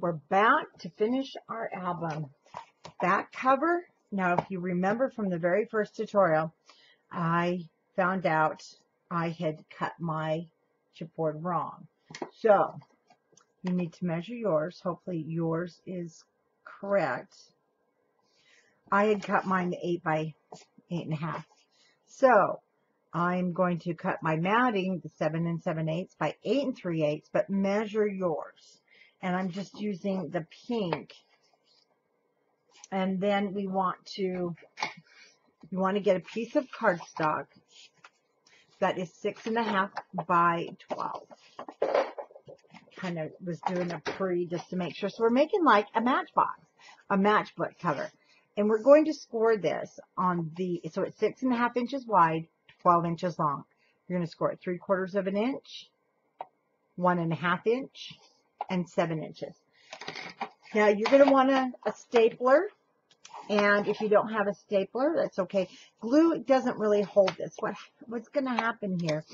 We're back to finish our album. Back cover. Now, if you remember from the very first tutorial, I found out I had cut my chipboard wrong. So, you need to measure yours. Hopefully yours is correct. I had cut mine to 8 by 8.5. So, I'm going to cut my matting to 7 7/8 by 8 3/8, but measure yours. And I'm just using the pink. And then you want to get a piece of cardstock that is 6.5 by 12. Kind of was doing a pre just to make sure. So we're making like a matchbook cover. And we're going to score this on so it's 6.5 inches wide, 12 inches long. You're going to score it 3/4 of an inch, 1.5 inch, and 7 inches. Now you're going to want a stapler, and if you don't have a stapler, that's okay. Glue doesn't really hold this. What's going to happen here?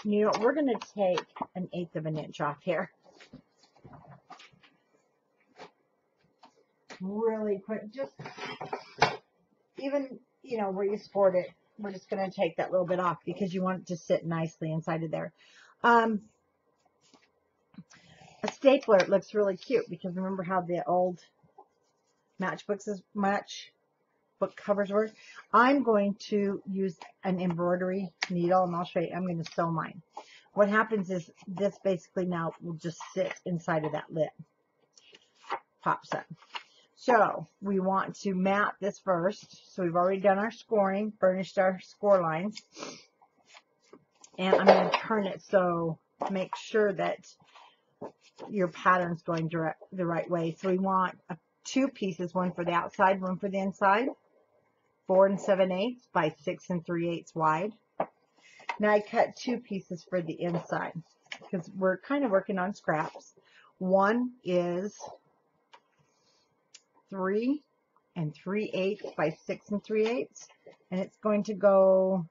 You know, we're going to take 1/8 of an inch off here. Really quick, just even, you know, where you scored it, we're just going to take that little bit off because you want it to sit nicely inside of there. A stapler looks really cute because remember how the old matchbook covers were? I'm going to use an embroidery needle, and I'll show you. I'm going to sew mine. What happens is this basically now will just sit inside of that lid. Pops up. So we want to mat this first. So we've already done our scoring, burnished our score lines. And I'm going to turn it so make sure that your pattern's going the right way. So we want two pieces, one for the outside, one for the inside, 4 7/8 by 6 3/8 wide. Now I cut two pieces for the inside because we're kind of working on scraps. One is 3 3/8 by 6 3/8, and it's going to go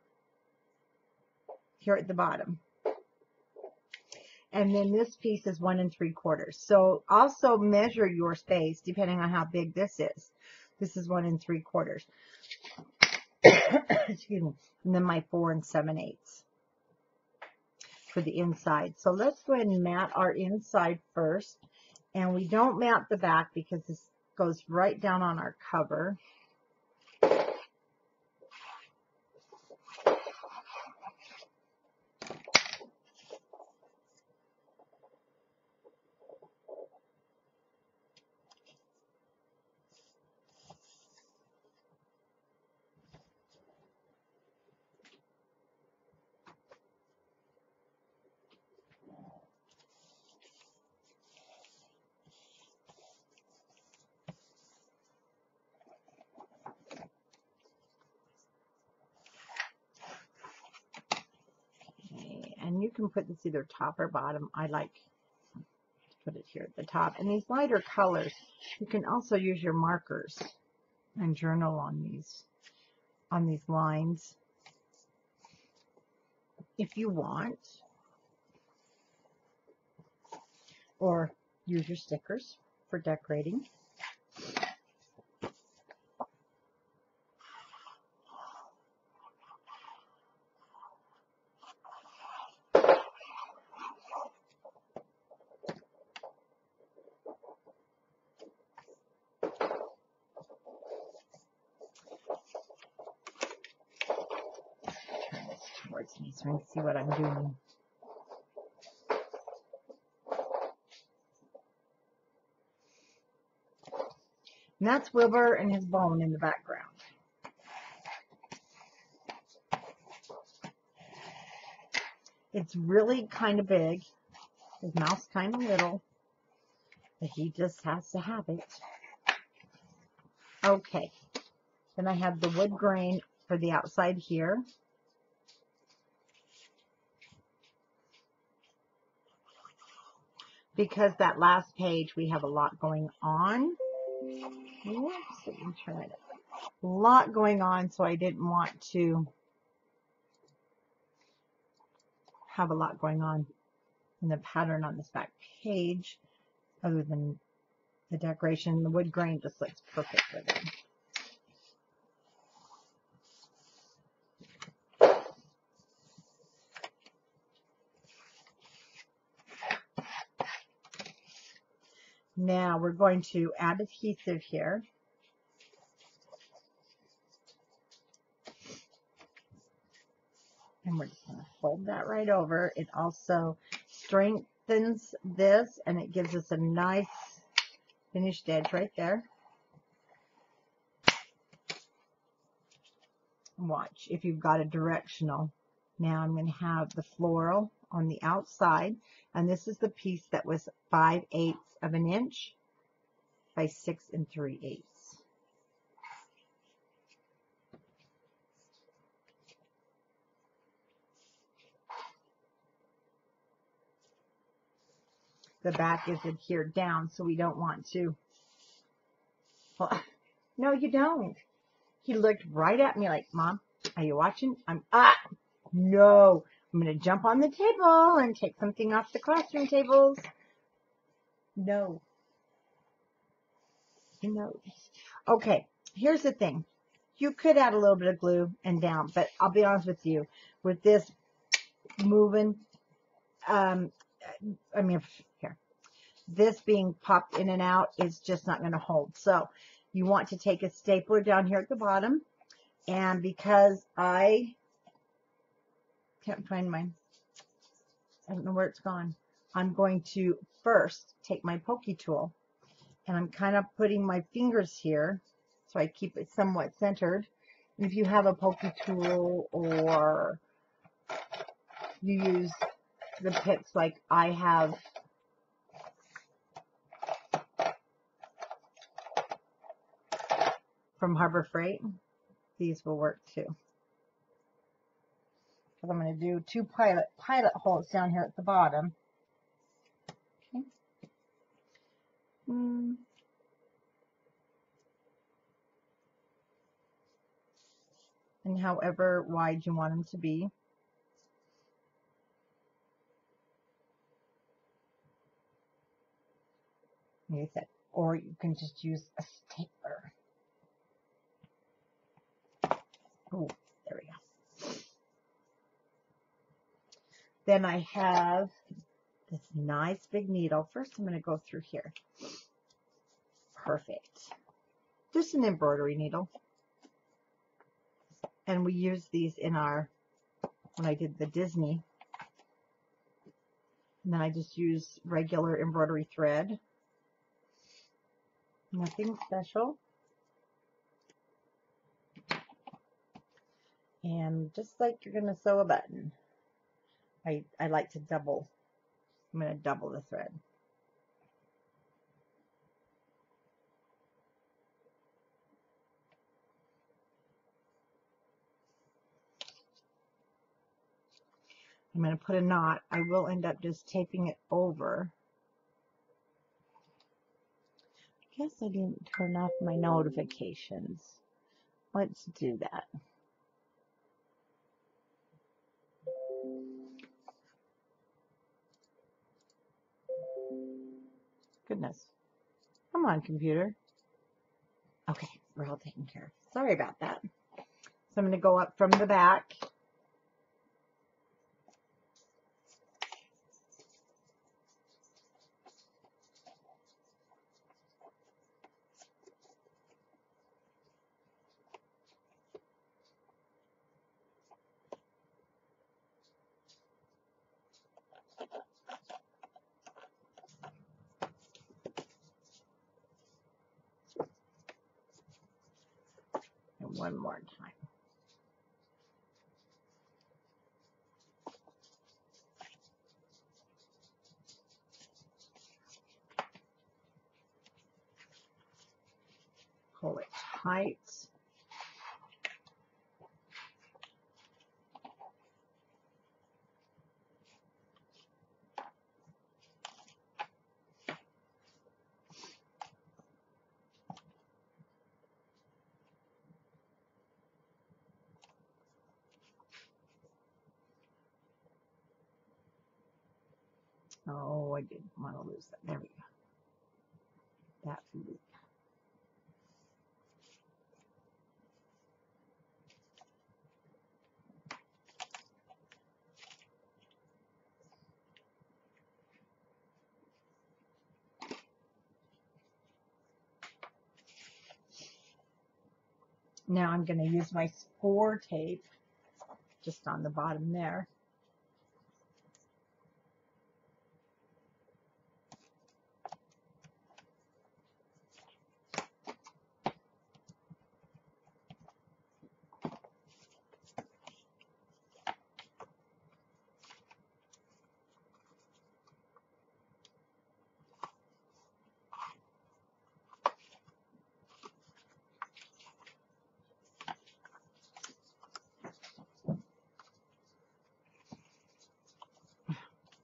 here at the bottom. And then this piece is 1 3/4. So also measure your space depending on how big this is. This is 1 3/4. Excuse me. And then my 4 7/8 for the inside. So let's go ahead and mat our inside first. And we don't mat the back because this goes right down on our cover. And you can put this either top or bottom. I like to put it here at the top. And these lighter colors, you can also use your markers and journal on these lines if you want. Or use your stickers for decorating. Towards me so I can see what I'm doing. And that's Wilbur and his bone in the background. It's really kind of big. His mouth's kind of little. But he just has to have it. Okay. Then I have the wood grain for the outside here. Because that last page we have a lot going on. Whoops, let me turn it up. A lot going on, so I didn't want to have a lot going on in the pattern on this back page other than the decoration. The wood grain just looks perfect with it. Now we're going to add adhesive here. And we're just going to fold that right over. It also strengthens this, and it gives us a nice finished edge right there. Watch if you've got a directional. Now I'm going to have the floral on the outside, and this is the piece that was 5/8 of an inch by 6 3/8. The back is adhered down, so we don't want to. Well, no, you don't. He looked right at me like, Mom, are you watching? No. I'm going to jump on the table and take something off the classroom tables. No. No. Okay, here's the thing. You could add a little bit of glue and down, but I'll be honest with you. With this moving, here. This being popped in and out is just not going to hold. So you want to take a stapler down here at the bottom. And because I can't find mine, I don't know where it's gone. I'm going to first take my pokey tool, and I'm kind of putting my fingers here so I keep it somewhat centered. And if you have a pokey tool or you use the picks like I have, from Harbor Freight, these will work too. Because I'm going to do 2 pilot holes down here at the bottom. Okay. And however wide you want them to be. Use it. Or you can just use a stapler. Oh, there we go. Then I have this nice big needle. First, I'm going to go through here. Perfect. Just an embroidery needle. And we use these in our, when I did the Disney. And then I just use regular embroidery thread. Nothing special. And just like you're going to sew a button, I like to double. I'm going to double the thread. I'm going to put a knot. I will end up just taping it over. I guess I didn't turn off my notifications. Let's do that. Goodness. Come on, computer. Okay, we're all taken care of. Sorry about that. So I'm going to go up from the back. And one more time. Pull it tight. Oh, I didn't want to lose that. There we go. that loop. Now I'm going to use my score tape just on the bottom there.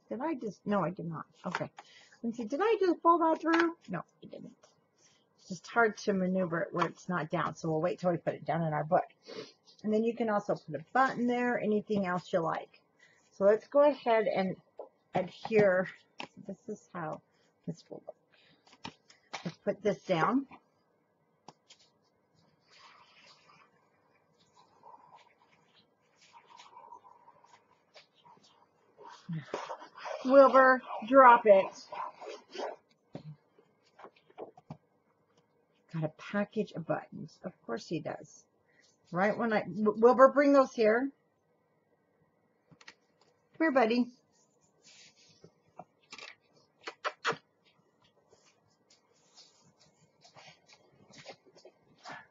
Did I just, no, I did not. Okay. Let's see, did I just pull that through? No, I didn't. It's just hard to maneuver it where it's not down. So we'll wait till we put it down in our book. And then you can also put a button there, anything else you like. So let's go ahead and adhere. This is how this will look. Let's put this down. Wilbur, drop it. Got a package of buttons. Of course he does. Right when Wilbur, bring those here. Come here, buddy.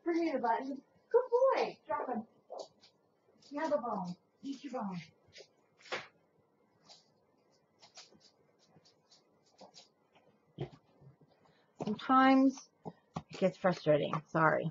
Bring me the button. Good boy. Drop him. You have a bone. Eat your bone. Sometimes it gets frustrating. Sorry.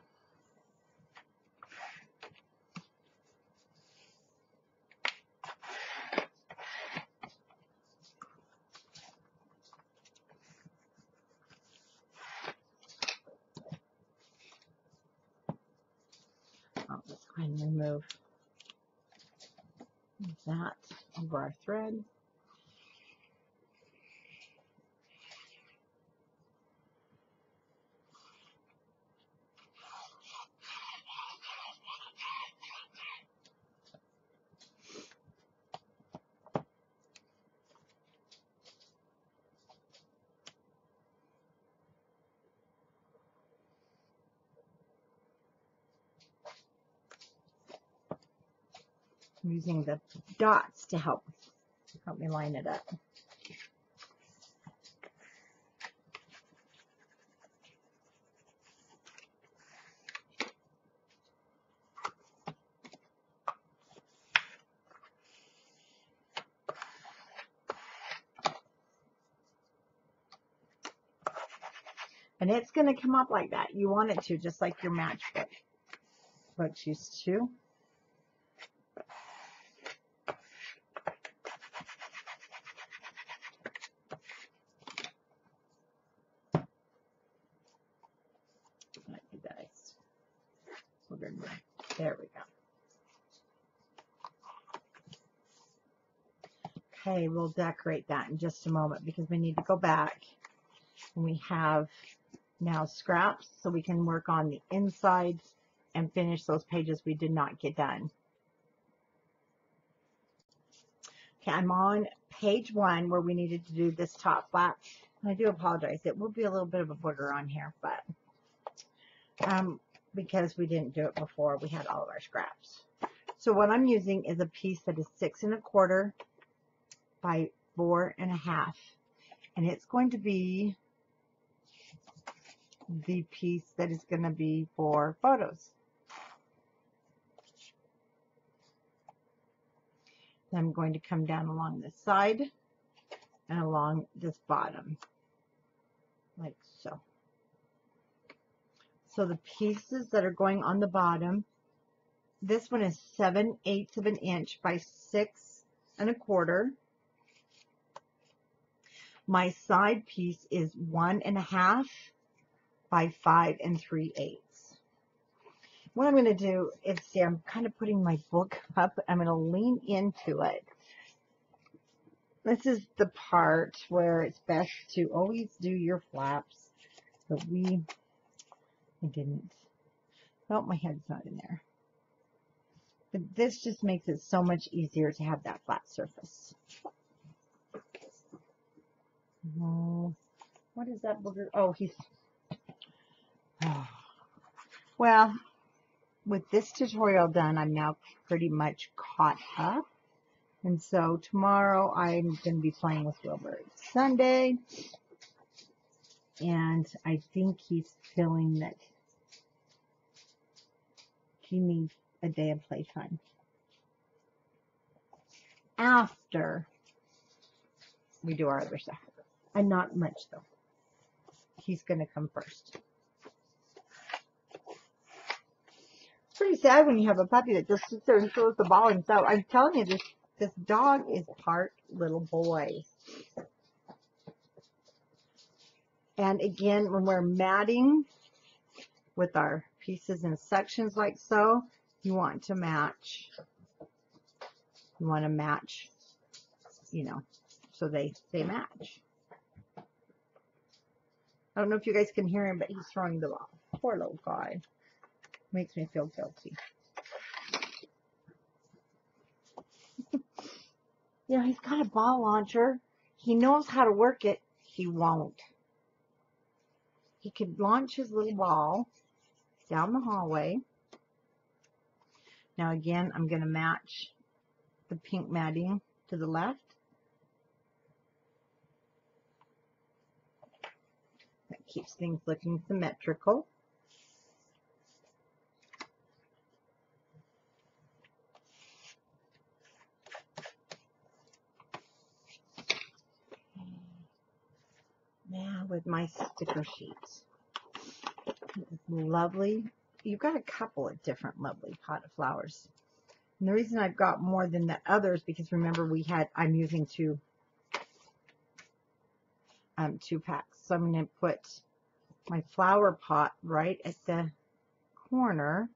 Let's go ahead and remove that over our thread. I'm using the dots to help me line it up. And it's going to come up like that. You want it to, just like your matchbook books used to. There we go. Okay, we'll decorate that in just a moment because we need to go back and we have now scraps so we can work on the inside and finish those pages we did not get done. Okay, I'm on page 1 where we needed to do this top flap. And I do apologize. It will be a little bit of a booger on here, but because we didn't do it before we had all of our scraps. So what I'm using is a piece that is 6 1/4 by 4 1/2, and it's going to be the piece that is going to be for photos. Then I'm going to come down along this side and along this bottom, like so. So the pieces that are going on the bottom, this one is 7/8 of an inch by 6 1/4. My side piece is 1 1/2 by 5 3/8. What I'm going to do is, see, I'm kind of putting my book up. I'm going to lean into it. This is the part where it's best to always do your flaps But I didn't. Oh, my head's not in there. But this just makes it so much easier to have that flat surface. Oh, what is that booger? Oh, he's... Oh. Well, with this tutorial done, I'm now pretty much caught up. And so tomorrow I'm going to be playing with Wilbur. It's Sunday. And I think he's feeling that he needs a day of playtime. After we do our other stuff. And not much, though. He's going to come first. It's pretty sad when you have a puppy that just sits there and throws the ball himself. I'm telling you, this dog is part little boy. And again, when we're matting with our pieces in sections like so, you want to match. You want to match, you know, so they match. I don't know if you guys can hear him, but he's throwing the ball. Poor little guy. Makes me feel guilty. You know, he's got a ball launcher. He knows how to work it. He won't. He could launch his little ball down the hallway. Now again, I'm going to match the pink matting to the left. That keeps things looking symmetrical. Now with my sticker sheets. Lovely. You've got a couple of different lovely potted flowers. And the reason I've got more than the others, because remember I'm using two packs. So I'm going to put my flower pot right at the corner.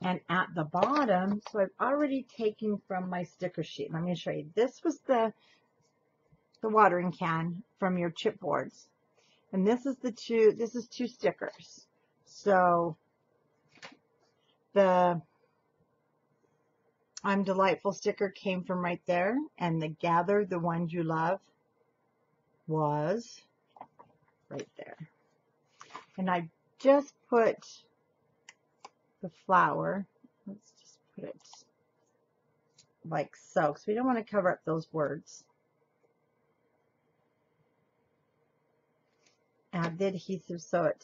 And at the bottom, so I've already taken from my sticker sheet. And I'm going to show you. This was the watering can from your chipboards. And this is two stickers. So the I'm Delightful sticker came from right there. And the Gather the Ones You Love was right there. And I just put the flower, let's just put it like so, because we don't want to cover up those words. Add the adhesive so it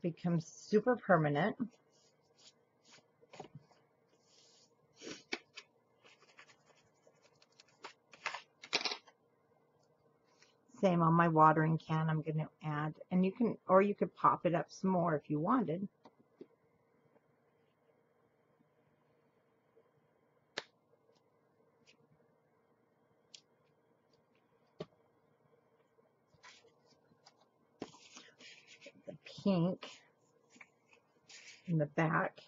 becomes super permanent. Same on my watering can. I'm going to add, and you could pop it up some more if you wanted. The pink in the back.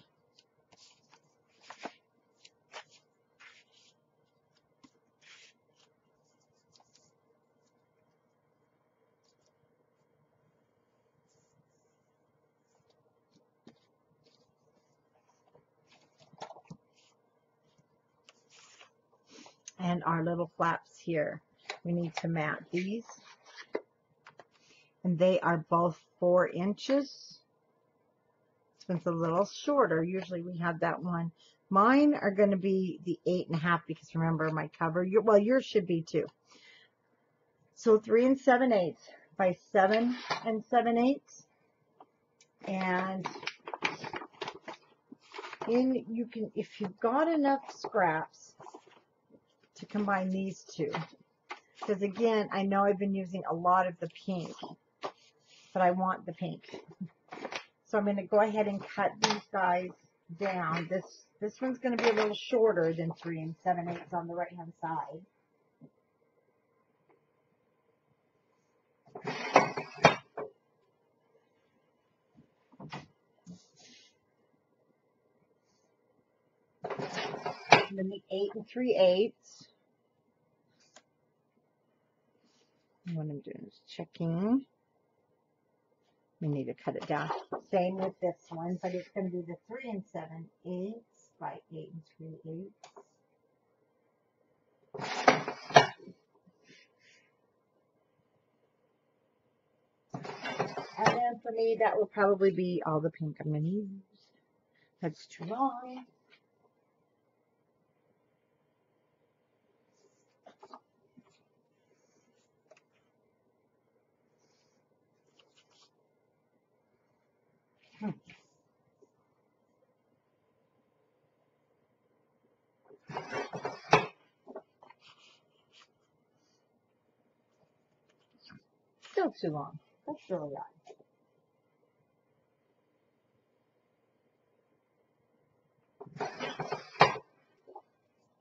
And our little flaps here. We need to mat these. And they are both 4 inches. This one's a little shorter. Usually we have that one. Mine are going to be the 8.5 because remember my cover. Well, yours should be too. So 3 7/8 by 7 7/8. And you can, if you've got enough scraps to combine these two. Because again, I know I've been using a lot of the pink, but I want the pink. So I'm going to go ahead and cut these guys down. This one's going to be a little shorter than 3 7/8 on the right hand side. going to be 8 3/8. And what I'm doing is checking. We need to cut it down. Same with this one, but it's going to be the 3 7/8 by 8 3/8. And then for me, that will probably be all the pink I'm going to use. That's too long. Still too long. That's really odd.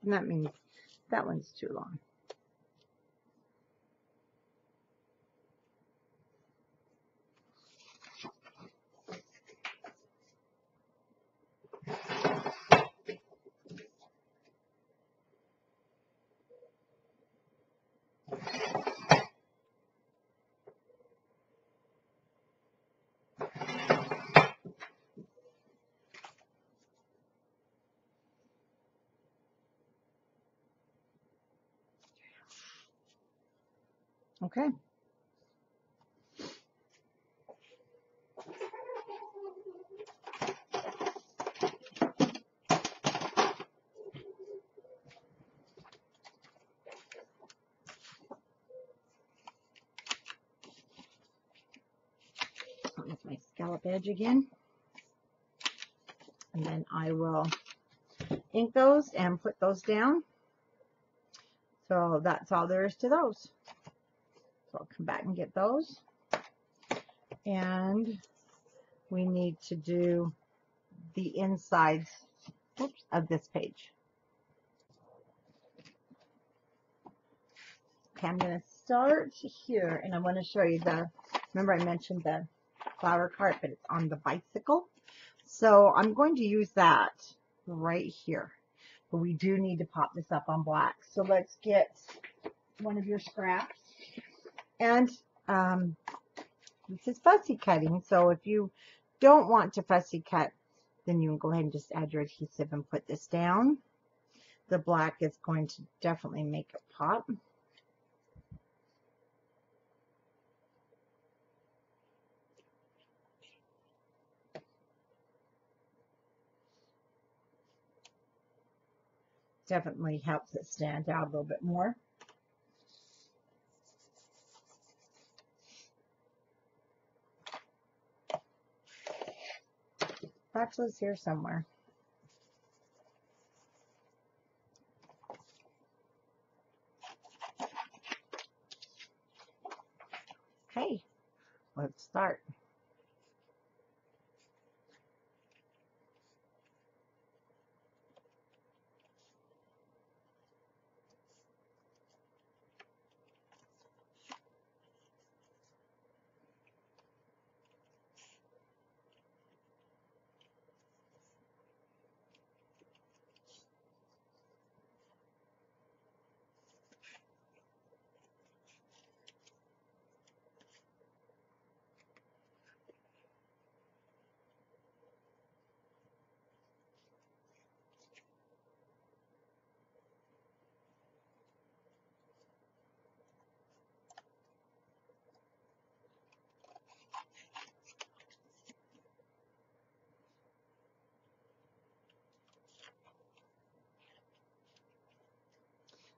And that means that one's too long. Okay. With my scallop edge again. And then I will ink those and put those down. So that's all there is to those. So I'll come back and get those. And we need to do the insides of this page. Okay, I'm going to start here, and I want to show you remember I mentioned the flower cart, but it's on the bicycle. So I'm going to use that right here. But we do need to pop this up on black. So let's get one of your scraps. And this is fussy cutting, so if you don't want to fussy cut, then you can go ahead and just add your adhesive and put this down. The black is going to definitely make it pop. Definitely helps it stand out a little bit more. Spatula's here somewhere. Okay, let's start.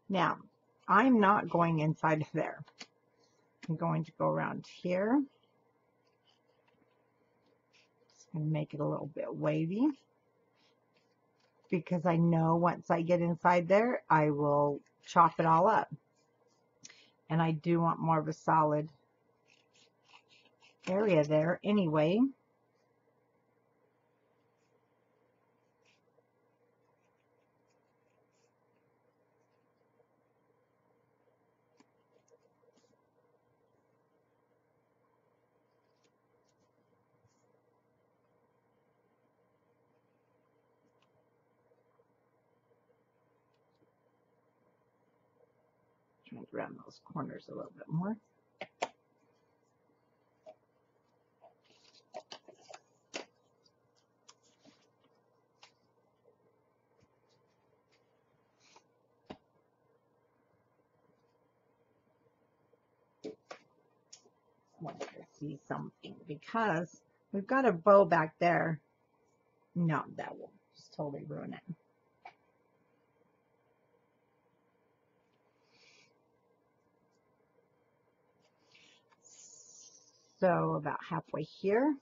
Now, I'm not going inside of there. I'm going to go around here. Just going to make it a little bit wavy, because I know once I get inside there, I will chop it all up. And I do want more of a solid area there anyway. Trying to round those corners a little bit more. Want to see something because we've got a bow back there. No, that will just totally ruin it. So about halfway here.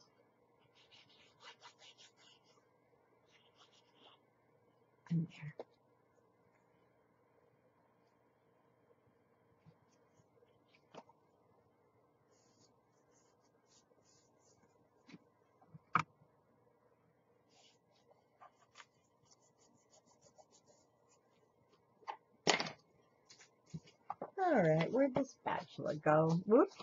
And there. All right, where'd the spatula go? Whoops.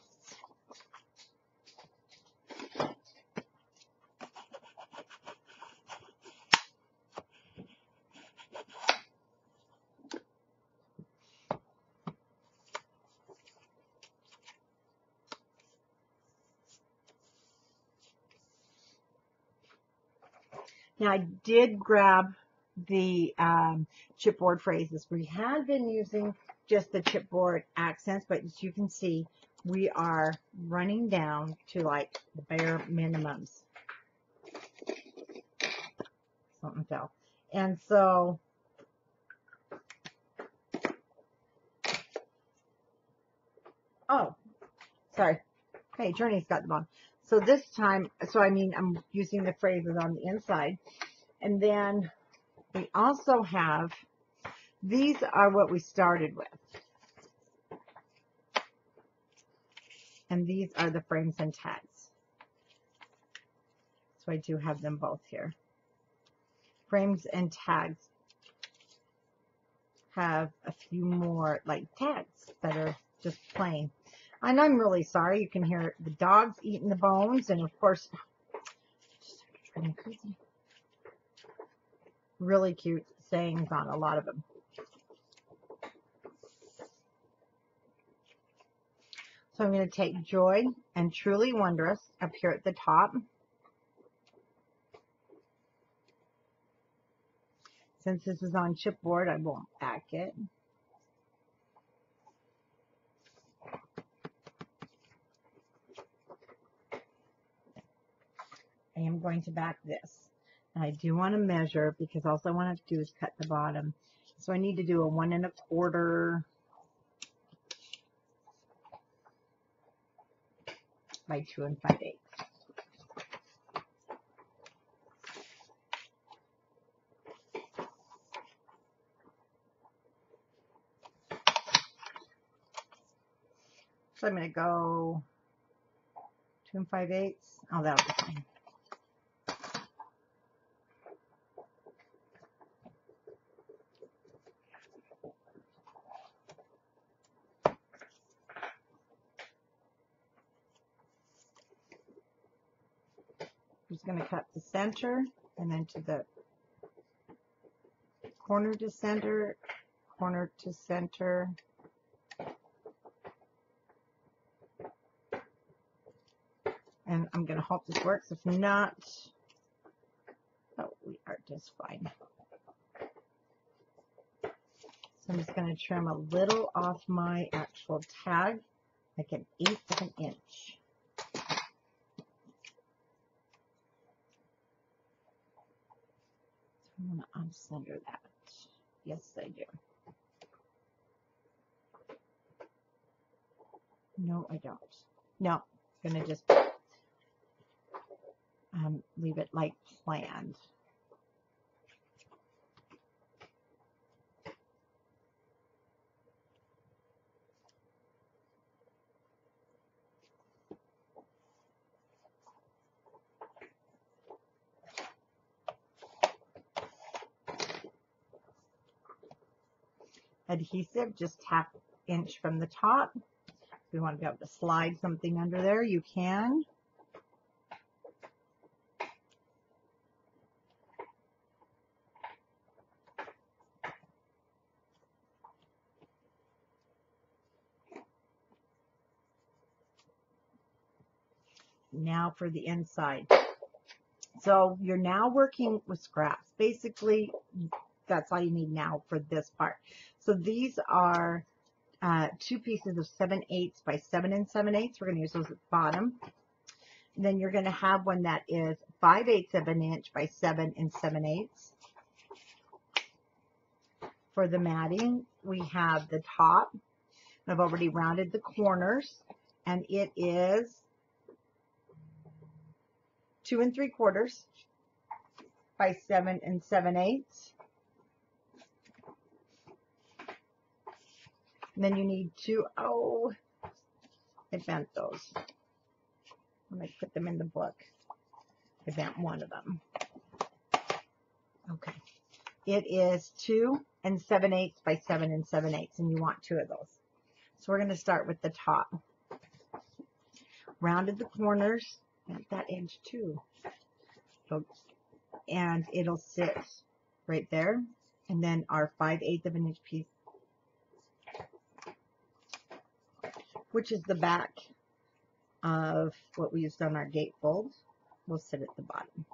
Now I did grab the chipboard phrases. We had been using just the chipboard accents, but as you can see, we are running down to like bare minimums. Something fell. And so, oh, sorry. Hey, Journey's got them on. So this time, I'm using the phrases on the inside. And then we also have, these are what we started with. And these are the frames and tags. So I do have them both here. Frames and tags have a few more like tags that are just plain. And I'm really sorry. You can hear the dogs eating the bones. And of course, really cute sayings on a lot of them. So I'm going to take Joy and Truly Wondrous up here at the top. Since this is on chipboard, I won't back it. I am going to back this. And I do want to measure because all I want to do is cut the bottom. So I need to do a 1 1/4 by 2 5/8. So I'm going to go 2 5/8. Oh, that'll be fine. I'm just going to cut the center and then to the corner to center, corner to center. And I'm going to hope this works. If not, oh, we are just fine. So I'm just going to trim a little off my actual tag, like 1/8 of an inch. I want to uncenter that. Yes, I do. No, I don't. No, I'm going to just leave it like planned. Adhesive, just 1/2 inch from the top. If you want to be able to slide something under there, you can. now for the inside. So you're now working with scraps. Basically, that's all you need now for this part. So these are 2 pieces of 7/8 by 7 7/8. We're going to use those at the bottom. And then you're going to have one that is 5/8 of an inch by 7 7/8. For the matting, we have the top. I've already rounded the corners, and it is 2 3/4 by 7 7/8. And then you need to, oh, I bent those. When I put them in the book, I bent one of them. Okay. It is 2 7/8 by 7 7/8, and you want 2 of those. So we're going to start with the top. Rounded the corners, at that edge too. So, and it'll sit right there. And then our 5/8 of an inch piece, which is the back of what we used on our gatefold, will sit at the bottom.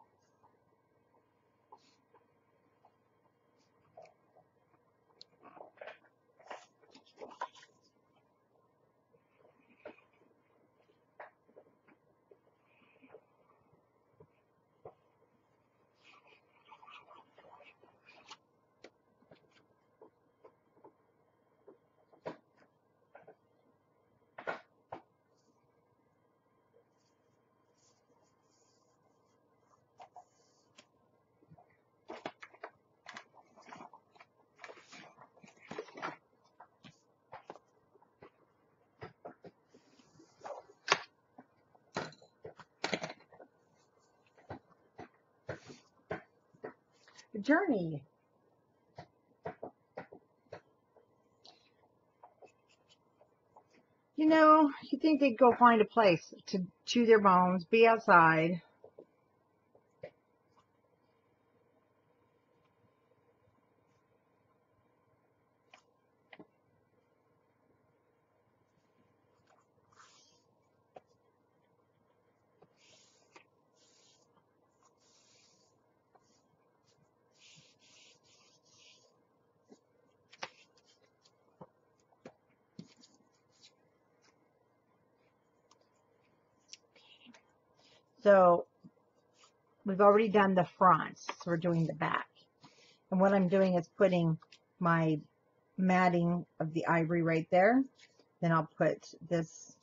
Journey. You know, you think they'd go find a place to chew their bones, be outside. So we've already done the front, so we're doing the back. And what I'm doing is putting my matting of the ivory right there. Then I'll put this,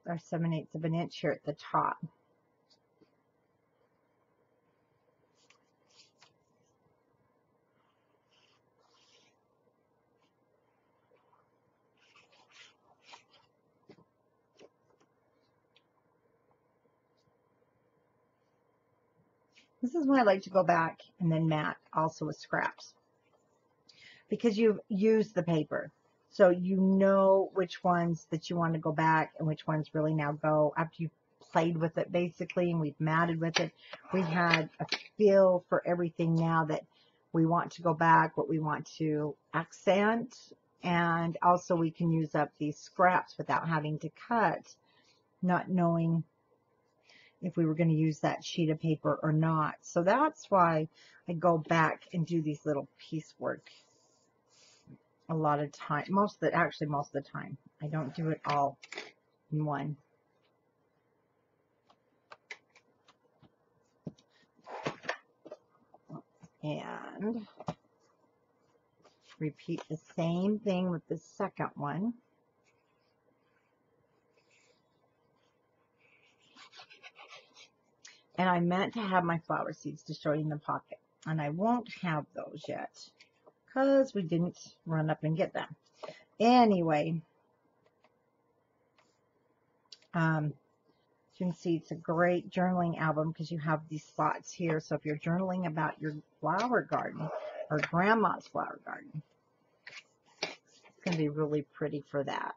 our 7/8 of an inch here at the top. This is when I like to go back and then mat also with scraps, because you've used the paper. So you know which ones that you want to go back and which ones really now go after you've played with it basically, and we've matted with it. We had a feel for everything now that we want to go back, what we want to accent, and also we can use up these scraps without having to cut, not knowing if we were going to use that sheet of paper or not. So that's why I go back and do these little piecework a lot of time. Most of the time. I don't do it all in one. And repeat the same thing with the second one. And I meant to have my flower seeds to show you in the pocket. And I won't have those yet, because we didn't run up and get them. Anyway, you can see it's a great journaling album because you have these spots here. So if you're journaling about your flower garden or grandma's flower garden, it's going to be really pretty for that.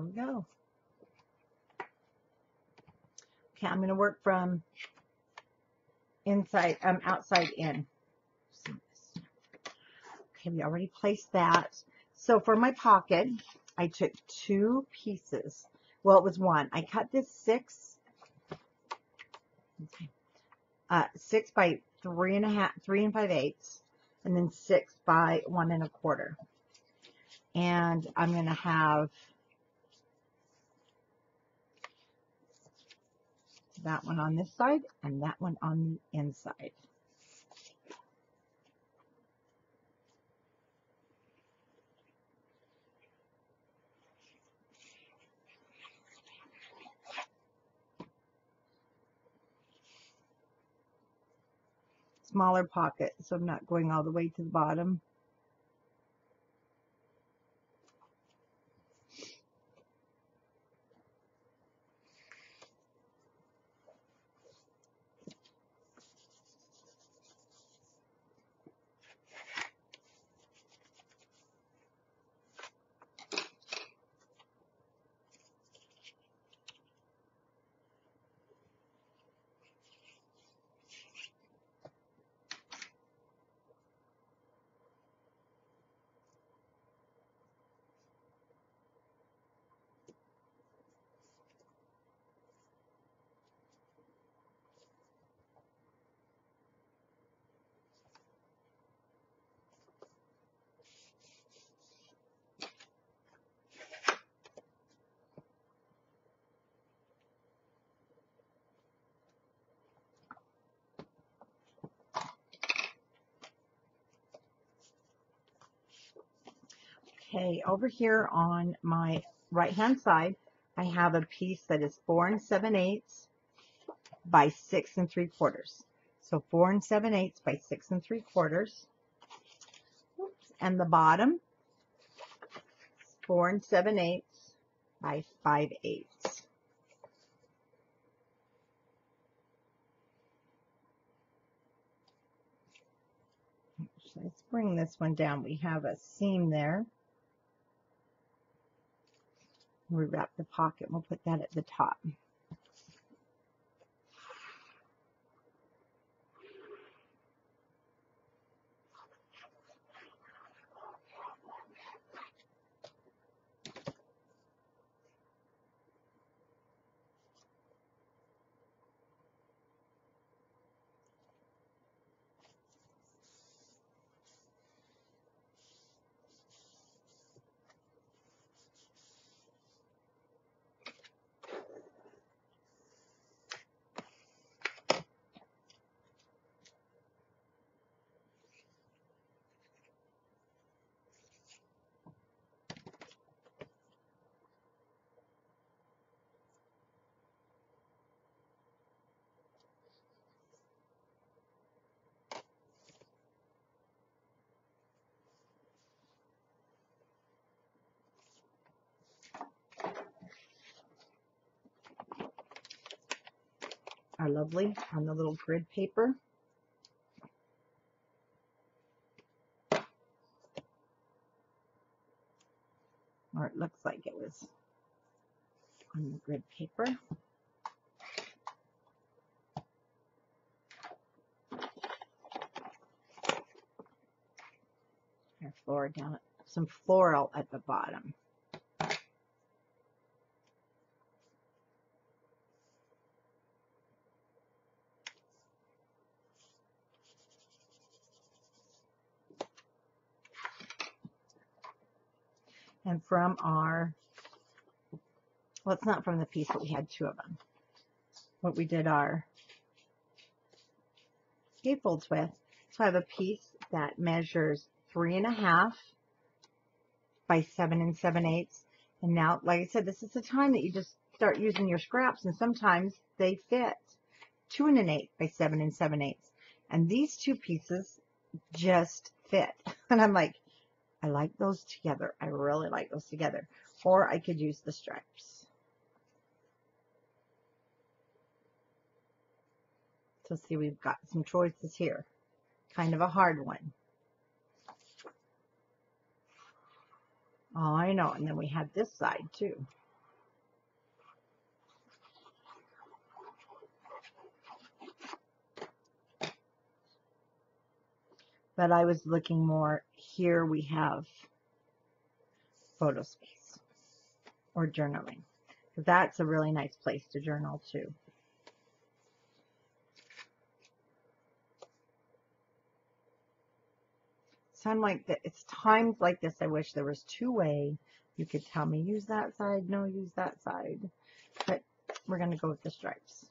we go. Okay, I'm going to work from outside in. Okay, we already placed that. So for my pocket, I took 2 pieces. Well, it was 1. I cut this 6 by 3 5/8, and then 6 by 1 1/4. And I'm going to have that one on this side and that one on the inside. Smaller pocket, so I'm not going all the way to the bottom. Okay, over here on my right hand side, I have a piece that is 4 7/8 by 6 3/4. So 4 7/8 by 6 3/4. And the bottom, 4 7/8 by 5/8. Let's bring this one down. We have a seam there. We wrap the pocket. We'll put that at the top. Are lovely on the little grid paper. Or it looks like it was on the grid paper. Some floral at the bottom. And from our, well, it's not from the piece, but we had 2 of them. What we did our scaffolds with. So I have a piece that measures 3 1/2 by 7 7/8. And now, like I said, this is the time that you just start using your scraps, and sometimes they fit 2 1/8 by 7 7/8. And these 2 pieces just fit. And I'm like, I like those together. I really like those together. Or I could use the stripes. So see, we've got some choices here. Kind of a hard one. Oh, I know. And then we have this side too. but I was looking more, here we have photo space or journaling. That's a really nice place to journal too. So I'm like, it's times like this I wish there was two-way. You could tell me, use that side, no, use that side. But we're going to go with the stripes.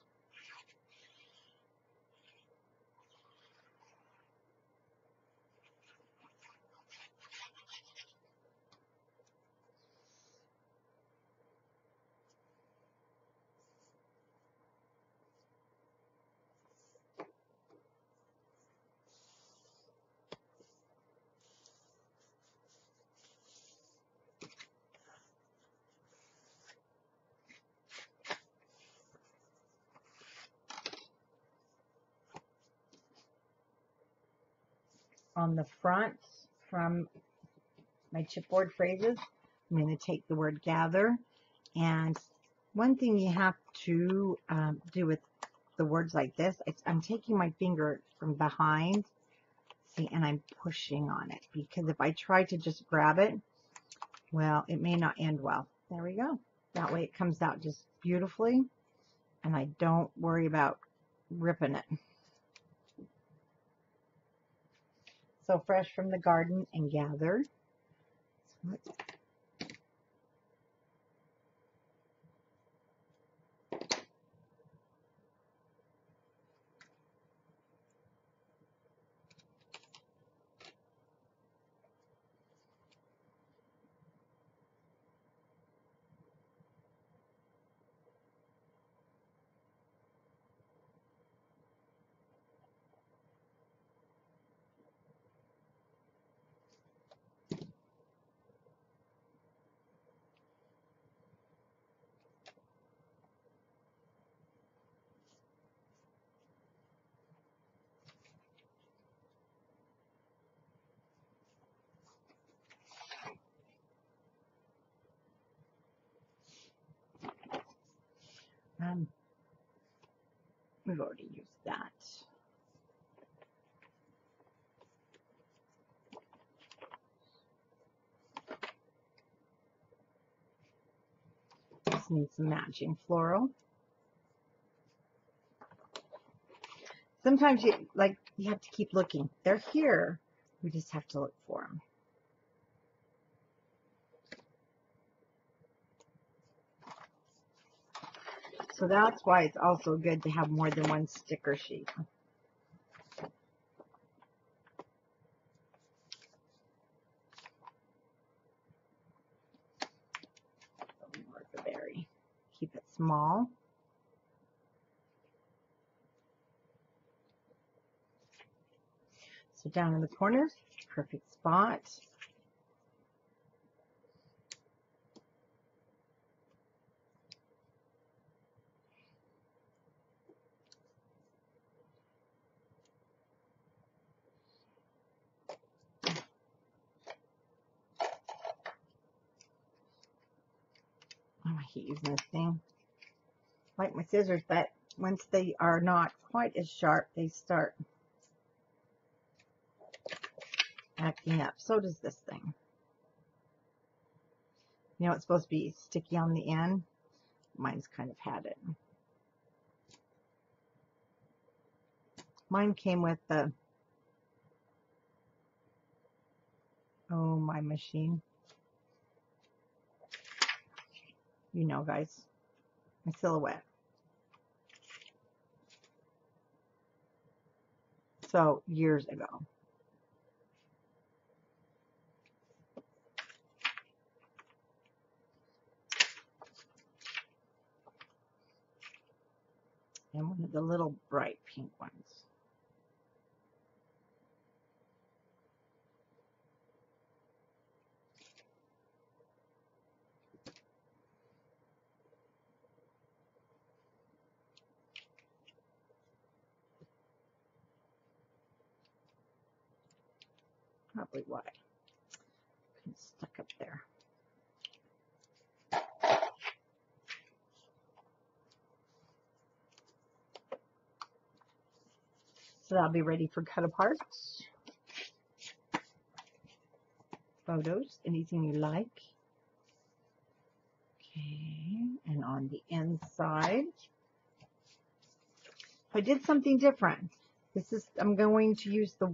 On the front, from my chipboard phrases, I'm going to take the word gather. And one thing you have to do with the words like this, I'm taking my finger from behind, see, and I'm pushing on it, because if I try to just grab it, well, it may not end well. There we go. That way it comes out just beautifully, and I don't worry about ripping it. So fresh from the garden and gathered. So let's we've already used that. Just need some matching floral. Sometimes you have to keep looking. They're here. We just have to look for them. So that's why it's also good to have more than one sticker sheet. Martha Berry. Keep it small. So down in the corner, perfect spot. Oh, I hate using this thing. Like my scissors, but once they are not quite as sharp, they start acting up. So does this thing. You know, it's supposed to be sticky on the end. Mine's kind of had it. Mine came with the, oh, my machine. You know, guys, my Silhouette. So, years ago. And one of the little bright pink ones. Probably why it's stuck up there. So that'll be ready for cut apart. photos, anything you like. Okay, and on the inside, I did something different. This is, I'm going to use the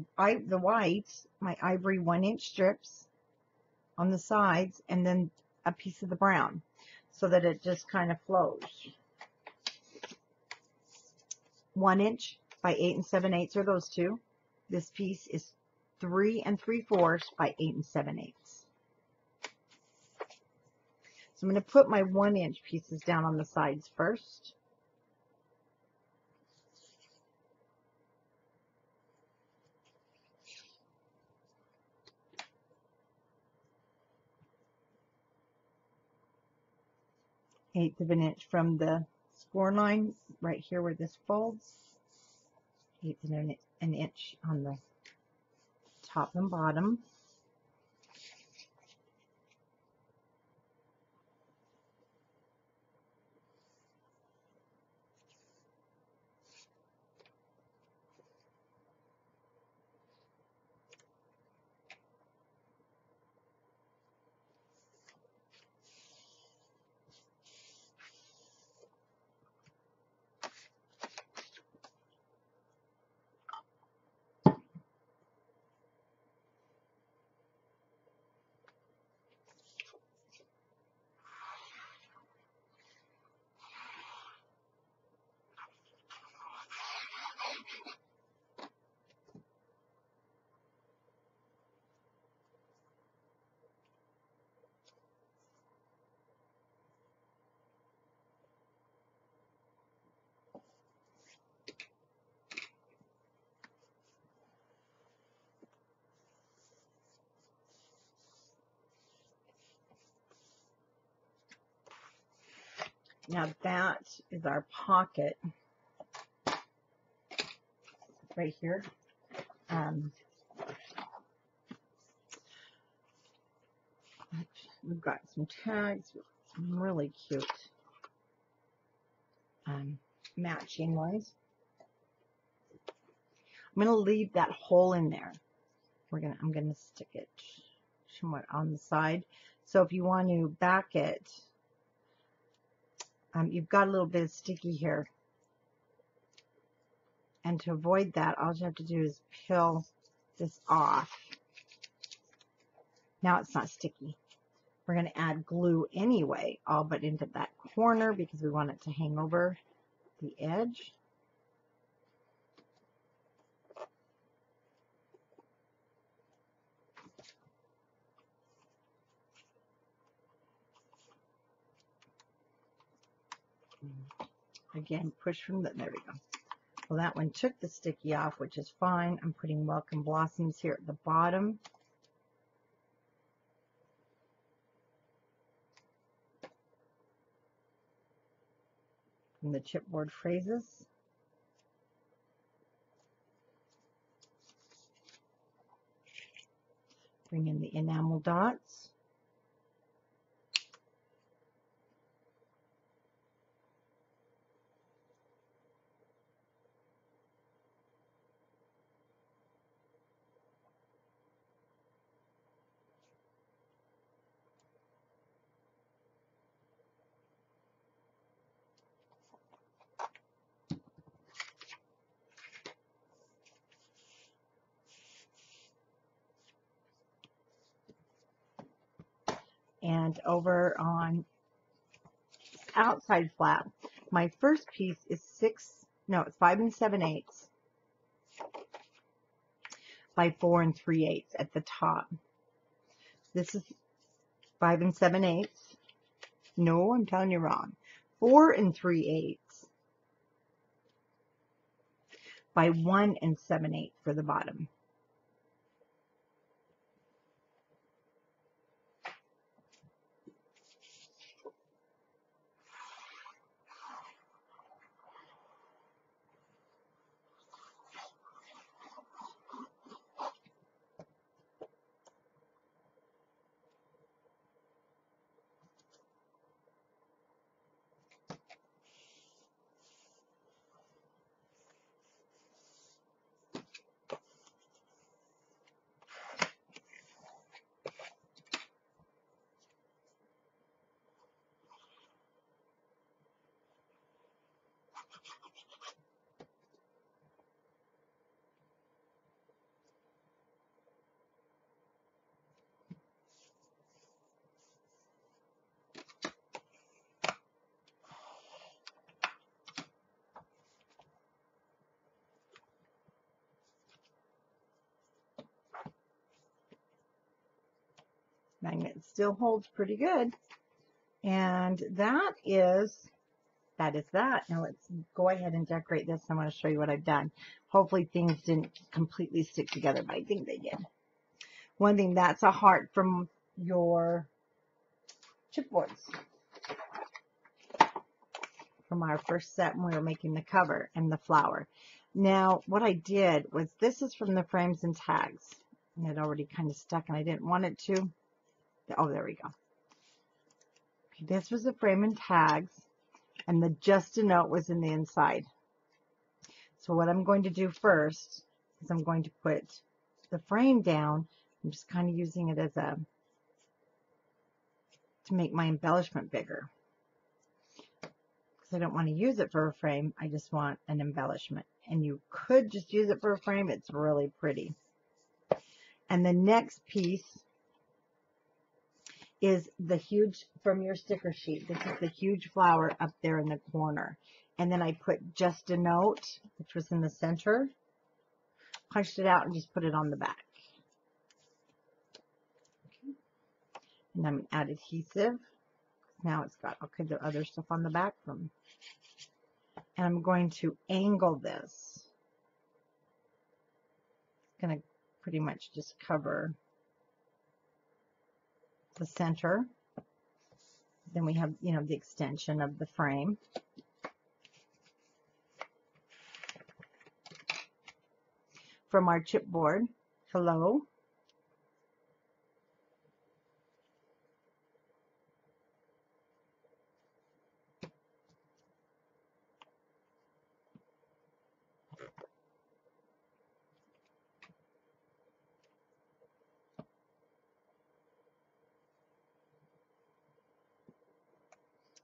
white, my ivory 1-inch strips on the sides, and then a piece of the brown, so that it just kind of flows. 1 inch by 8 7/8 are those two. This piece is 3 3/4 by 8 7/8. So I'm going to put my 1-inch pieces down on the sides first. Eighth of an inch from the score line right here where this folds. 1/8 of an inch on the top and bottom. Now that is our pocket right here. We've got some tags, really cute matching ones. I'm going to leave that hole in there. I'm going to stick it somewhat on the side. So if you want to back it, you've got a little bit of sticky here. And to avoid that, all you have to do is peel this off. Now it's not sticky. We're going to add glue anyway, all but into that corner because we want it to hang over the edge. Again, push from the, there we go. Well, that one took the sticky off, which is fine. I'm putting Welcome Blossoms here at the bottom. From the chipboard phrases. Bring in the enamel dots. And over on outside flap, my first piece is it's 5 7/8 by 4 3/8 at the top. This is 5 7/8. No, I'm telling you wrong. 4 3/8 by 1 7/8 for the bottom. Magnet still holds pretty good. And that is that. Now let's go ahead and decorate this. I want to show you what I've done. Hopefully things didn't completely stick together, but I think they did. One thing, that's a heart from your chipboards from our first set when we were making the cover and the flower. Now what I did was, this is from the frames and tags, and it already kind of stuck and I didn't want it to. Oh, there we go. Okay, this was the frame and tags, and the Just a Note was in the inside. So what I'm going to do first is I'm going to put the frame down. I'm just kind of using it as to make my embellishment bigger. Because I don't want to use it for a frame, I just want an embellishment. And you could just use it for a frame, it's really pretty. And the next piece is the huge, from your sticker sheet. This is the huge flower up there in the corner. And then I put Just a Note, which was in the center, punched it out and just put it on the back. Okay. And I'm going to add adhesive. Now it's got all kinds of other stuff on the back from. And I'm going to angle this. It's going to pretty much just cover the center. Then we have, you know, the extension of the frame. From our chipboard, hello.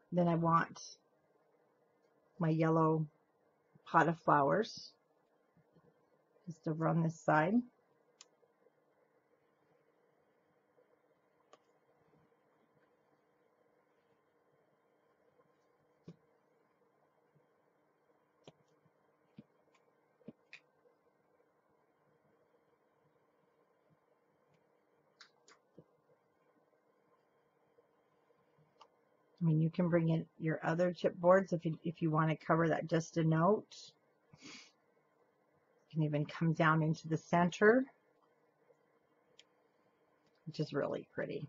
Then I want my yellow pot of flowers just over on this side. I mean, you can bring in your other chipboards if you want to cover that Just a Note. You can even come down into the center, which is really pretty.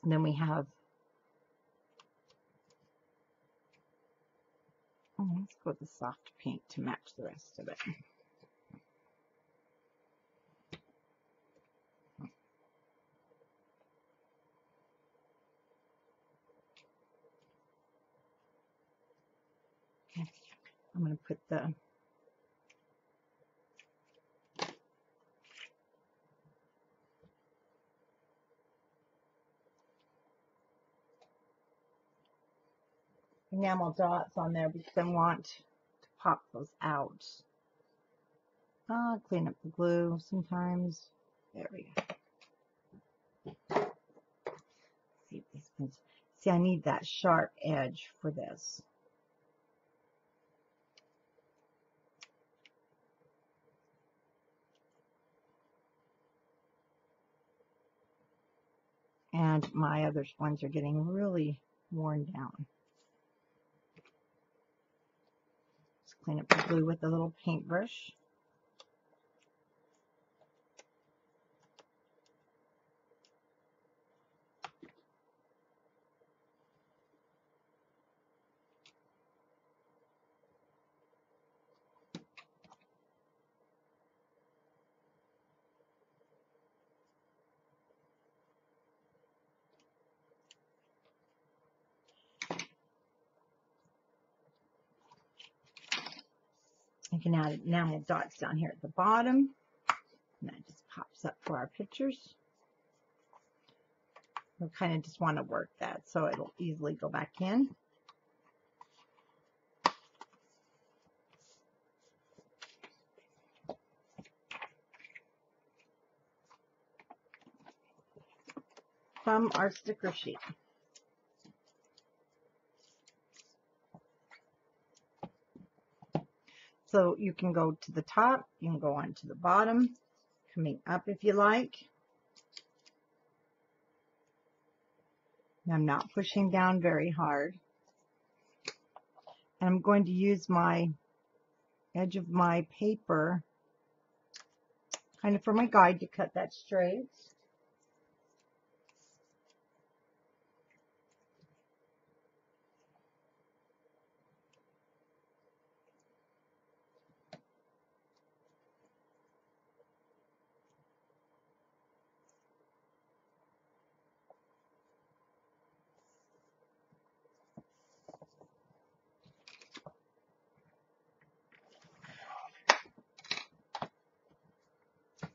And then we have, oh, let's go with the soft pink to match the rest of it. Okay, I'm going to put the enamel dots on there because I want to pop those out. Clean up the glue sometimes. There we go. See if these pins. See, I need that sharp edge for this. And my other ones are getting really worn down. Let's clean up the glue with a little paintbrush. You can add enamel dots down here at the bottom. And that just pops up for our pictures. We kind of just want to work that so it'll easily go back in. from our sticker sheet. So you can go to the top, you can go on to the bottom, coming up if you like. I'm not pushing down very hard. And I'm going to use my edge of my paper kind of for my guide to cut that straight.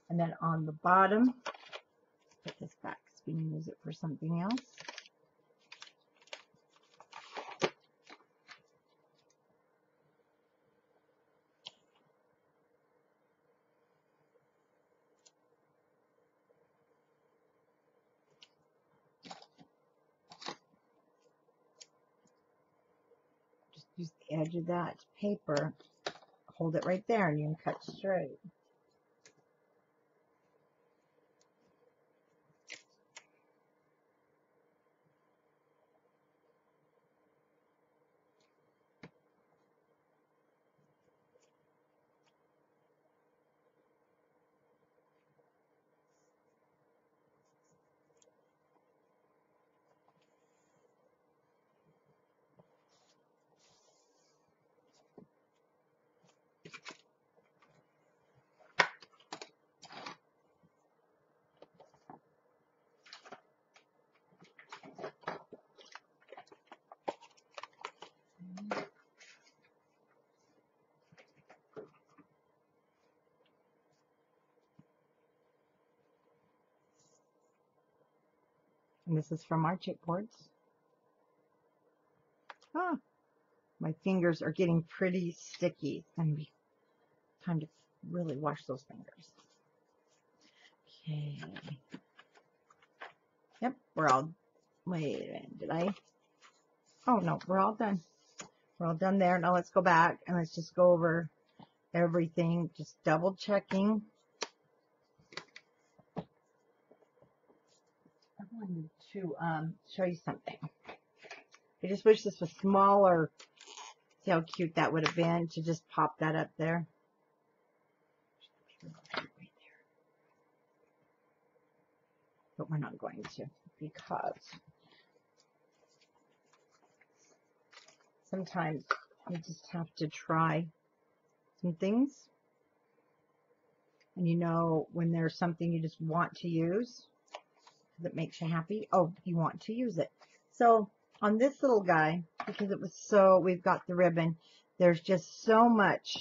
And then on the bottom, put this back because we can use it for something else. Just use the edge of that paper, hold it right there, and you can cut straight. And this is from our chipboards. Ah, my fingers are getting pretty sticky. It's going to be time to really wash those fingers. Okay. Yep, we're all, wait a minute, did I? Oh no, we're all done. We're all done there. Now let's go back and let's just go over everything, just double checking. I wanted to show you something. I just wish this was smaller. See how cute that would have been to just pop that up there. But we're not going to, because sometimes you just have to try some things. And you know when there's something you just want to use that makes you happy, oh, you want to use it. So on this little guy, because it was so, we've got the ribbon, there's just so much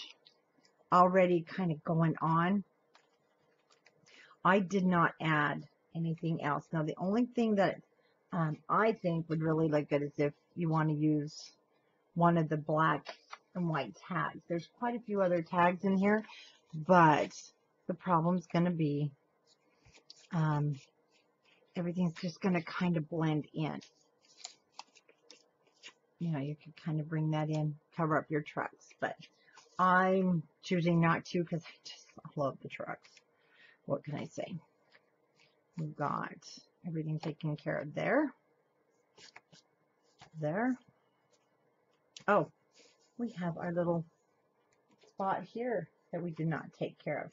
already kind of going on. I did not add anything else. Now the only thing that I think would really look good is if you want to use one of the black and white tags. There's quite a few other tags in here, but the problem's going to be everything's just going to kind of blend in. You know, you could kind of bring that in, cover up your trucks, but I'm choosing not to because I just love the trucks. What can I say? We've got everything taken care of there. There. Oh, we have our little spot here that we did not take care of.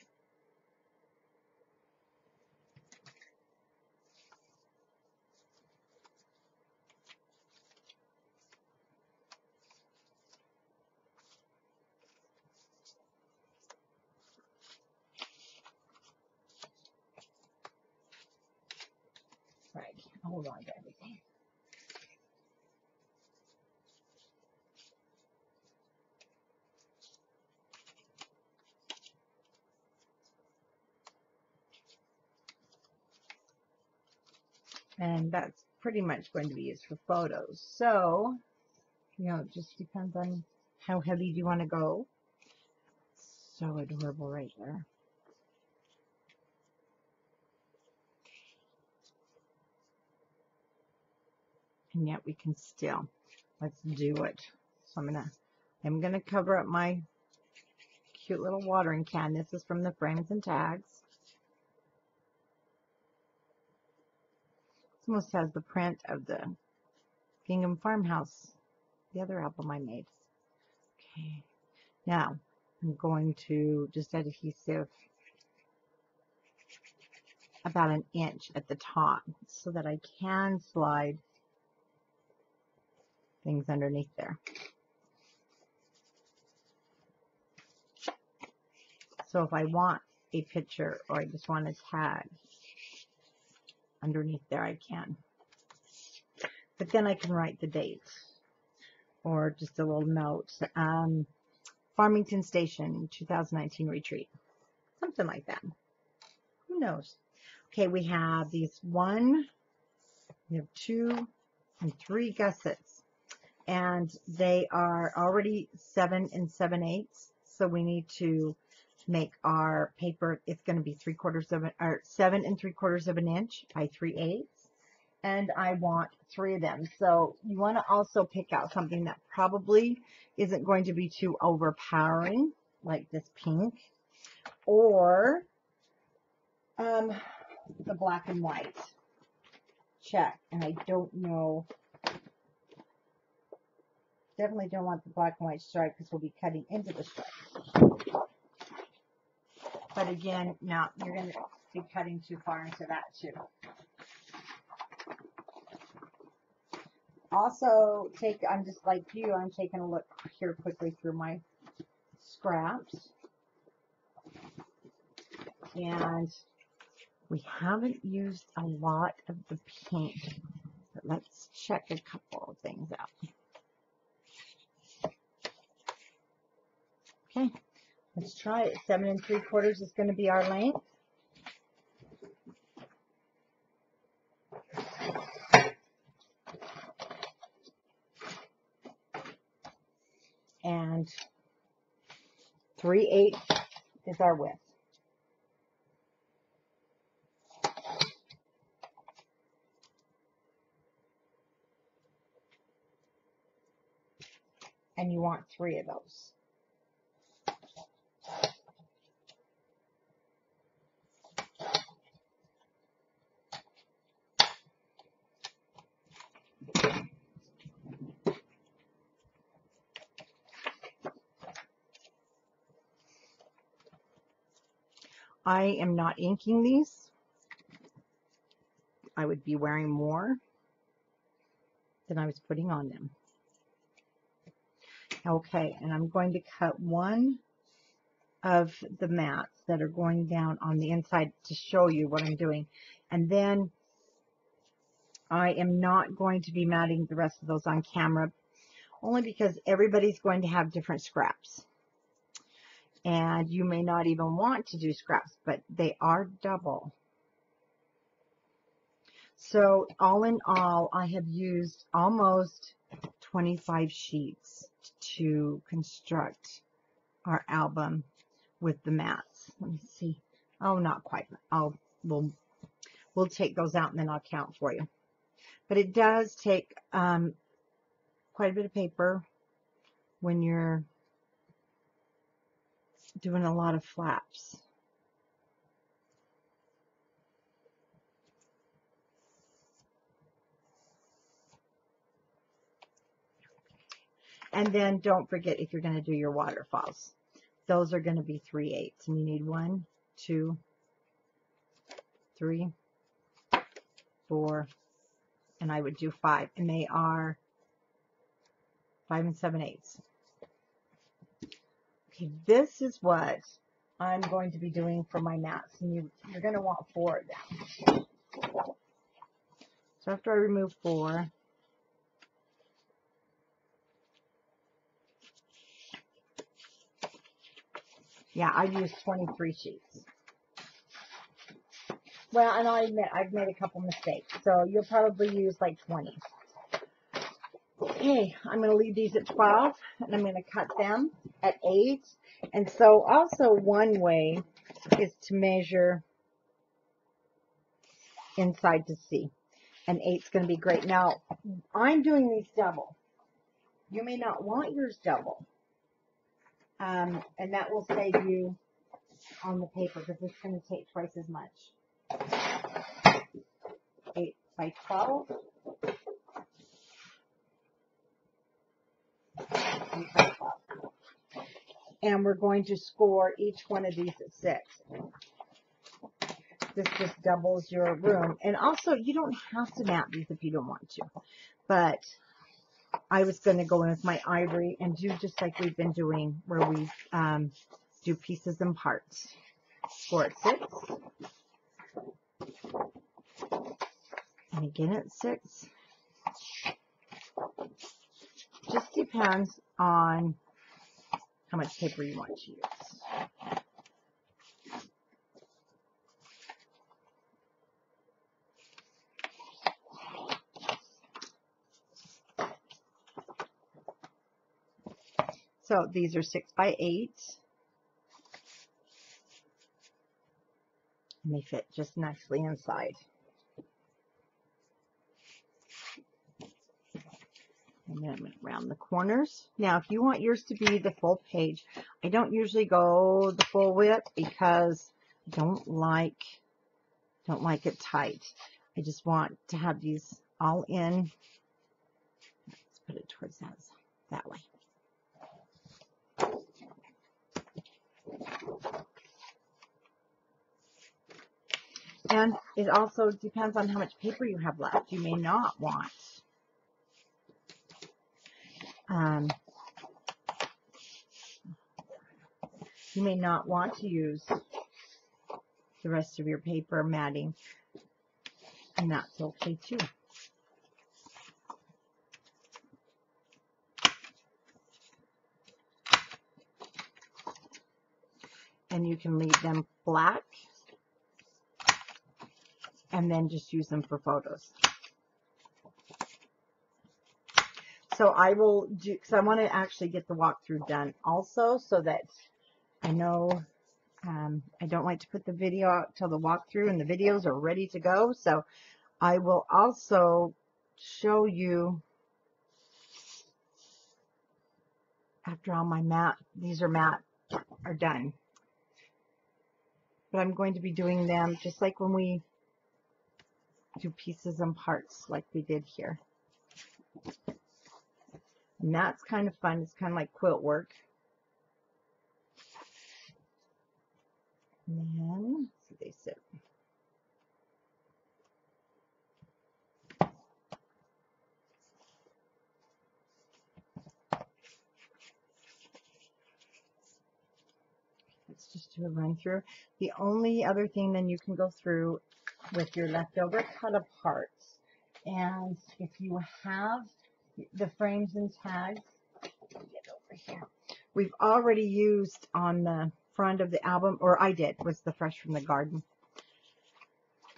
Right, hold on to everything. And that's pretty much going to be used for photos. So, you know, it just depends on how heavy do you want to go. So adorable right there. and yet we can still. Let's do it. So I'm gonna cover up my cute little watering can. This is from the Frames and Tags. This almost has the print of the Gingham Farmhouse, the other album I made. Okay, now I'm going to just add adhesive about an inch at the top so that I can slide things underneath there. So if I want a picture or I just want a tag underneath there, I can. But then I can write the date or just a little note. Farmington Station 2019 retreat. Something like that. Who knows? Okay, we have these 1, we have 2, and 3 gussets. And they are already 7 7/8. So we need to make our paper, it's going to be 7 3/4 of an inch by 3/8. And I want 3 of them. So you want to also pick out something that probably isn't going to be too overpowering, like this pink, or the black and white check. And I don't know, definitely don't want the black and white stripe because we'll be cutting into the stripe. But again, now you're going to be cutting too far into that too. Also, I'm just like you, I'm taking a look here quickly through my scraps. And we haven't used a lot of the pink, but let's check a couple of things out. Okay, let's try it. 7 3/4 is going to be our length. And 3/8 is our width. And you want 3 of those. I am not inking these. I would be wearing more than I was putting on them. Okay, and I'm going to cut one of the mats that are going down on the inside to show you what I'm doing. And then I am not going to be matting the rest of those on camera, only because everybody's going to have different scraps. And you may not even want to do scraps, but they are double. So all in all, I have used almost 25 sheets to construct our album with the mats. Let me see. Oh, not quite. We'll take those out and then I'll count for you. But it does take quite a bit of paper when you're doing a lot of flaps. And then don't forget, if you're going to do your waterfalls, those are going to be 3/8. And you need 1, 2, 3, 4, and I would do 5. And they are 5 7/8. Okay, this is what I'm going to be doing for my mats. And you're going to want 4 of them. So after I remove 4, yeah, I've used 23 sheets. Well, and I'll admit, I've made a couple mistakes. So you'll probably use like 20. Okay, I'm going to leave these at 12, and I'm going to cut them at 8. And so also one way is to measure inside to see. An 8's going to be great. Now, I'm doing these double. You may not want yours double. And that will save you on the paper because it's going to take twice as much. 8 by 12. 8 by 12. And we're going to score each one of these at 6. This just doubles your room. And also, you don't have to map these if you don't want to. But I was going to go in with my ivory and do just like we've been doing, where we do pieces and parts. Score at 6. And again at 6. Just depends on how much paper you want to use. So these are 6 by 8. And they fit just nicely inside. And then I'm going to round the corners. Now, if you want yours to be the full page, I don't usually go the full width because I don't like it tight. I just want to have these all in. Let's put it towards that way. And it also depends on how much paper you have left. You may not want to use the rest of your paper matting, and that's okay too. And you can leave them black and then just use them for photos. So I will do, because I want to actually get the walkthrough done also, so that I know I don't like to put the video out till the walkthrough and the videos are ready to go. So I will also show you after all my these are done. But I'm going to be doing them just like when we do pieces and parts like we did here. And that's kind of fun. It's kind of like quilt work. And then, let's see, they sit. Let's just do a run through. The only other thing then you can go through with your leftover cut aparts. And if you have the frames and tags, get over here. We've already used on the front of the album, or I did, was the Fresh from the Garden.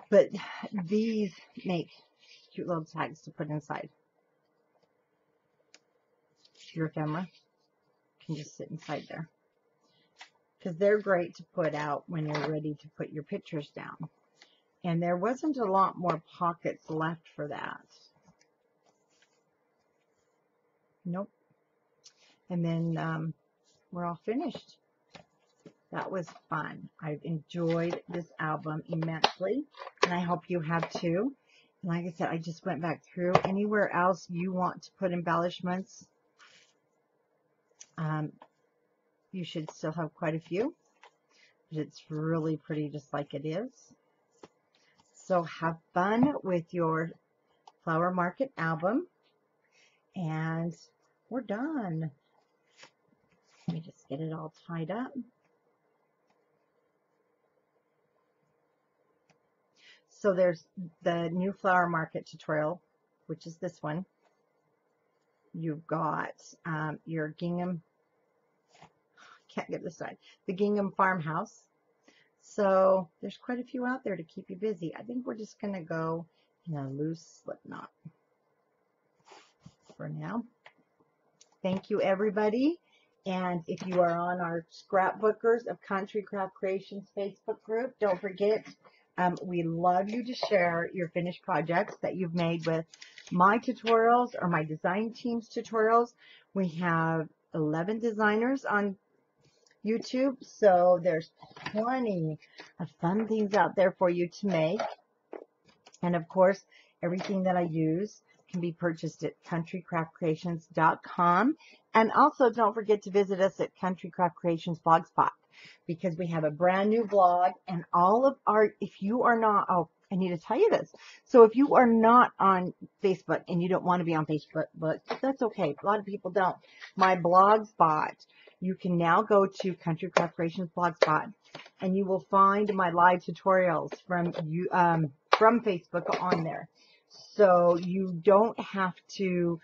But these make cute little tags to put inside. Your ephemera can just sit inside there. Because they're great to put out when you're ready to put your pictures down. And there wasn't a lot more pockets left for that. Nope. And then we're all finished. That was fun. I've enjoyed this album immensely, and I hope you have too. And like I said, I just went back through. Anywhere else you want to put embellishments, you should still have quite a few. But it's really pretty just like it is. So have fun with your Flower Market album. And we're done. Let me just get it all tied up. So there's the new Flower Market tutorial, which is this one. You've got your Gingham, can't get this side, the Gingham Farmhouse. So there's quite a few out there to keep you busy. I think we're just going to go in a loose slip knot for now. Thank you, everybody. And if you are on our Scrapbookers of Country Craft Creations Facebook group, don't forget We love you to share your finished projects that you've made with my tutorials or my design team's tutorials. We have 11 designers on YouTube, so there's plenty of fun things out there for you to make. And of course, everything that I use can be purchased at countrycraftcreations.com. And also don't forget to visit us at Country Craft Creations Blogspot, because we have a brand new blog and all of our, if you are not, oh, I need to tell you this. So if you are not on Facebook and you don't want to be on Facebook, but that's okay. A lot of people don't. My Blogspot, you can now go to Country Craft Creations Blogspot and you will find my live tutorials from Facebook on there. So you don't have to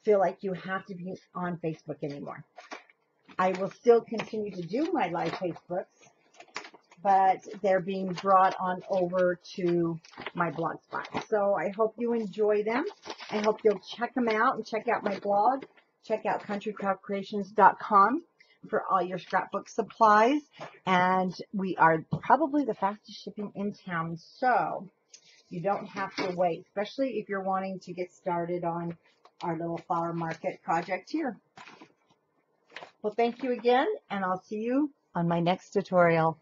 feel like you have to be on Facebook anymore. I will still continue to do my live Facebooks, but they're being brought on over to my Blogspot. So I hope you enjoy them. I hope you'll check them out and check out my blog. Check out countrycraftcreations.com for all your scrapbook supplies. And we are probably the fastest shipping in town, so you don't have to wait, especially if you're wanting to get started on our little flower market project here. Well, thank you again, and I'll see you on my next tutorial.